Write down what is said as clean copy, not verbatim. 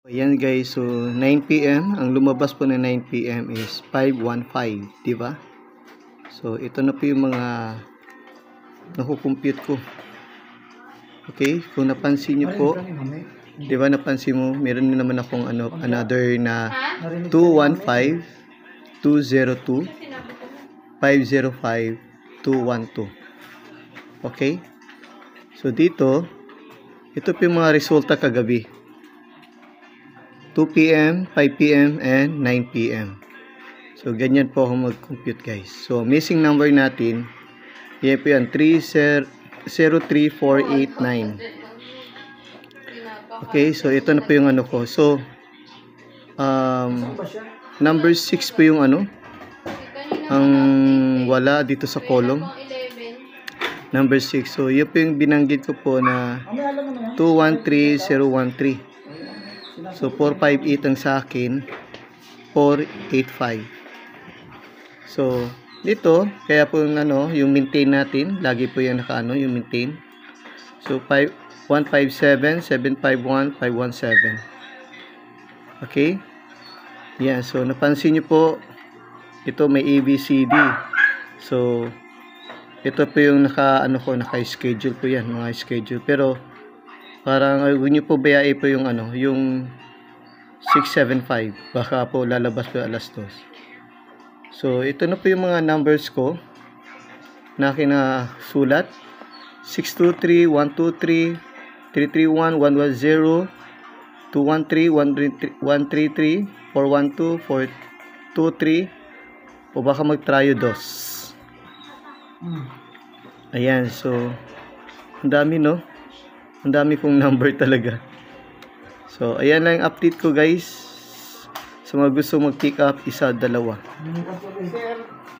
Ayan guys, so 9 PM, ang lumabas po na 9 PM is 515, di ba? So ito na po yung mga nakukompute ko. Okay, kung napansin niyo po, di ba napansin mo, meron din naman akong another na 215, 202, 505, 212. Okay? So dito, ito po yung mga resulta kagabi. 2 PM, 5 PM, and 9 PM. So, ganyan po ako mag-compute guys. So, missing number natin, yan po yan, 03489. Okay, so ito na po yung ano ko. So, number 6 po yung ano, ang wala dito sa column. Number 6. So, yun po yung binanggit ko po na 213013. So 458 ang sa akin, 485. So dito, kaya po yung yung maintain natin, lagi po yung nakaano, yung maintain. So 157, 751, 517. Okay? Yan, so napansin niyo po, ito may ABCD. So ito po yung naka-schedule po yan, mga schedule. Pero parang huwag nyo po bayae po yung yung 675, baka po lalabas po alas 2. So ito na po yung mga numbers ko na kinasulat: 623, 123, 331, 110, 213, 133, 412, 423, o baka mag-tryo dos. Ayan, so ang dami, no? Ang dami kong number talaga. So, ayan lang yung update ko guys. Sa mga gusto mag-pick up, isa, dalawa.